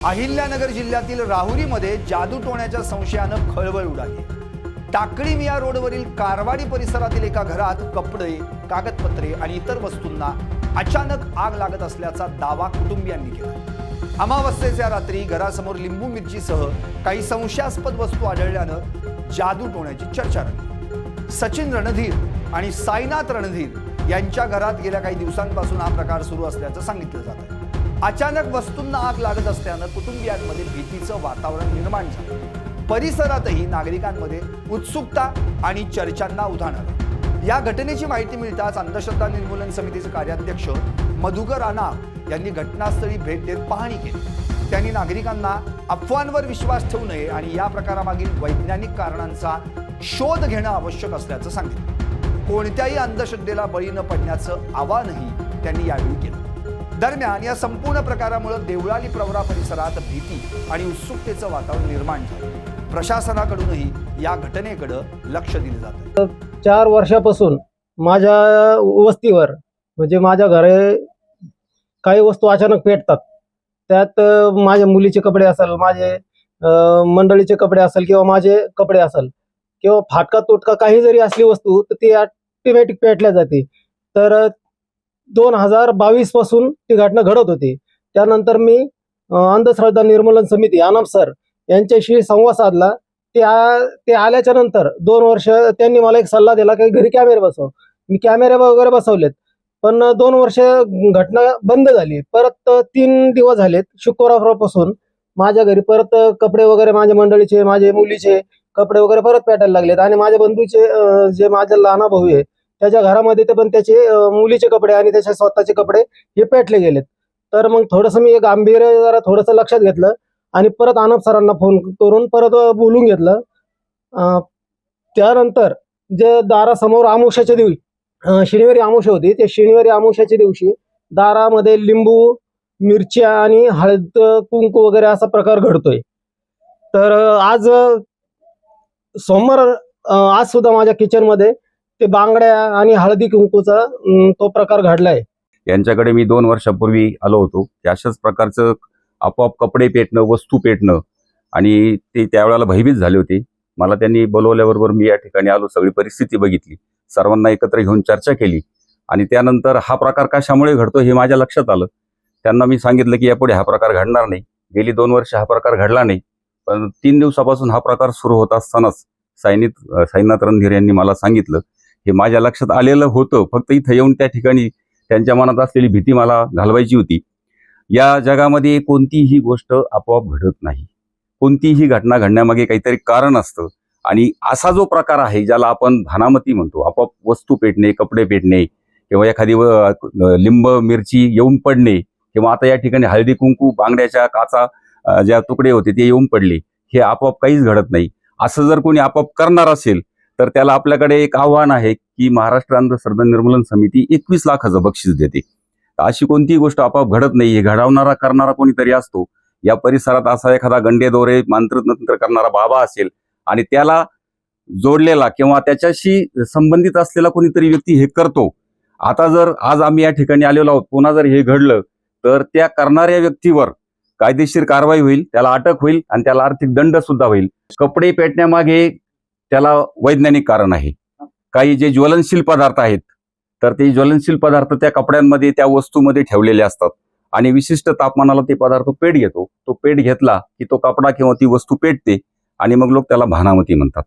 अहिल्यानगर जिल्ह्यातील राहुरीमध्ये जादूटोण्याच्या संशयानं खळबळ उडाली। टाकळी मिया रोडवरील कारवाडी परिसरातील एका घरात कपडे, कागदपत्रे आणि इतर वस्तूंना अचानक आग लागत असल्याचा दावा कुटुंबियांनी केला। अमावस्येच्या रात्री घरासमोर लिंबू मिरचीसह काही संशयास्पद वस्तू आढळल्यानं जादूटोण्याची चर्चा रंगली। सचिन रणधीर आणि साईनाथ रणधीर यांच्या घरात गेल्या काही दिवसांपासून हा प्रकार सुरू असल्याचं सांगितलं जात आहे। अचानक वस्तूंना आग लागत असल्यानं कुटुंबियांमध्ये भीतीचं वातावरण निर्माण झालं। परिसरातही नागरिकांमध्ये उत्सुकता आणि चर्चांना उधाण आलं। या घटनेची माहिती मिळताच अंधश्रद्धा निर्मूलन समितीचे कार्याध्यक्ष मधुकर राणा यांनी घटनास्थळी भेट देत पाहणी केली। त्यांनी नागरिकांना अफवांवर विश्वास ठेवू नये आणि या प्रकारामागील वैज्ञानिक कारणांचा शोध घेणं आवश्यक असल्याचं सांगितलं। कोणत्याही अंधश्रद्धेला बळी न पडण्याचं आवाहनही त्यांनी यावेळी केलं। दरम्यान या संपूर्ण प्रकारामुळे देवळाली प्रवरा परिसरात भीती आणि उत्सुकतेचं वातावरण निर्माण झालं। प्रशासनाकडूनही या घटनेकडे लक्ष दिलं जातं। 4 वर्षापासून माझ्या वस्तीवर म्हणजे माझ्या घरी काही वस्तू अचानक पेटतात। त्यात माझ्या मुलीचे कपडे असेल, माझे मंडळीचे कपडे असेल किंवा माझे कपडे असेल किंवा फाटका तोटका काही जरी असली वस्तू तर ती ऑटोमॅटिक पेटल्या जाते। तर 2022 पासून ती घटना घडत होती। त्यानंतर मी अंधश्रद्धा निर्मूलन समिती आनम सर यांच्याशी संवाद साधला। ते आल्याच्या नंतर 2 वर्ष त्यांनी मला एक सल्ला दिला की घरी कॅमेरे बसव। मी कॅमेरे वगैरे बसवलेत, पण 2 वर्ष घटना बंद झाली। परत 3 दिवस झालेत शुक्रवारपासून माझ्या घरी परत कपडे वगैरे, माझ्या मंडळीचे, माझ्या मुलीचे कपडे वगैरे परत पेटायला लागलेत आणि माझ्या बंधूचे जे माझा लहान भाऊ आहे त्याच्या घरामध्ये ते पण त्याचे मुलीचे कपडे आणि त्याचे स्वतःचे कपडे हे पेटले गेलेत। तर मग थोडंसं मी गांभीर्य जरा थोडंसं लक्षात घेतलं आणि परत आनंद सरांना फोन करून परत बोलून घेतलं। त्यानंतर जे दारासमोर अमावस्येच्या दिवशी शनिवारी अमावस्या होती, ते शनिवारी अमावस्येच्या दिवशी दारामध्ये लिंबू, मिरच्या आणि हळद कुंकू वगैरे असा प्रकार घडतोय। तर आज सोमवार आज सुद्धा माझ्या किचनमध्ये ते बांगड्या आणि हळदी कुंकूचा तो प्रकार घडलाय। यांच्याकडे मी 2 वर्षापूर्वी आलो होतो। अशाच प्रकारचं आपोआप कपडे पेटणं, वस्तू पेटणं आणि ते त्यावेळेला भयभीत झाले होते। मला त्यांनी बोलवल्याबरोबर मी या ठिकाणी आलो, सगळी परिस्थिती बघितली, सर्वांना एकत्र घेऊन चर्चा केली आणि त्यानंतर हा प्रकार कशामुळे घडतो हे माझ्या लक्षात आलं। त्यांना मी सांगितलं की यापुढे हा प्रकार घडणार नाही। गेली 2 वर्ष हा प्रकार घडला नाही, पण 3 दिवसापासून हा प्रकार सुरू होत असतानाच साईनाथ रणधीर यांनी मला सांगितलं। हे माझ्या लक्षात आलेलं होतं, फक्त इथं येऊन त्या ठिकाणी त्यांच्या मनात असलेली भीती मला घालवायची होती। या जगामध्ये कोणतीही गोष्ट आपोआप घडत नाही। कोणतीही घटना घडण्यामागे काहीतरी कारण असतं आणि असा जो प्रकार आहे ज्याला आपण भानामती म्हणतो, आपोआप वस्तू पेटणे, कपडे पेटणे किंवा एखादी लिंब मिरची येऊन पडणे किंवा आता या ठिकाणी हळदी कुंकू, बांगड्याच्या काचा ज्या तुकडे होते ते येऊन पडले, हे आपोआप काहीच घडत नाही। असं जर कोणी आपोआप करणार असेल तर त्याला आपल्याकडे एक आव्हान आहे की महाराष्ट्र अंधश्रद्धा निर्मूलन समिती 21 लाखाचं बक्षीस देते। अशी कोणतीही गोष्ट आपोआप घडत नाही, हे घडवणारा करणारा कोणीतरी असतो। या परिसरात असा एखादा गंडेदोरे मंत्र करणारा बाबा असेल आणि त्याला जोडलेला किंवा त्याच्याशी संबंधित असलेला कोणीतरी व्यक्ती हे करतो। आता जर आज आम्ही या ठिकाणी आलेलो आहोत, पुन्हा जर हे घडलं तर त्या करणाऱ्या व्यक्तीवर कायदेशीर कारवाई होईल, त्याला अटक होईल आणि त्याला आर्थिक दंड सुद्धा होईल। कपडे पेटण्यामागे त्याला वैज्ञानिक कारण आहे। काही जे ज्वलनशील पदार्थ आहेत तर ते ज्वलनशील पदार्थ त्या कपड्यांमध्ये, त्या वस्तूमध्ये ठेवलेले असतात आणि विशिष्ट तापमानाला ते पदार्थ पेट घेतो। तो पेट घेतला की तो कपडा किंवा ती वस्तू पेटते आणि मग लोक त्याला भानामती म्हणतात।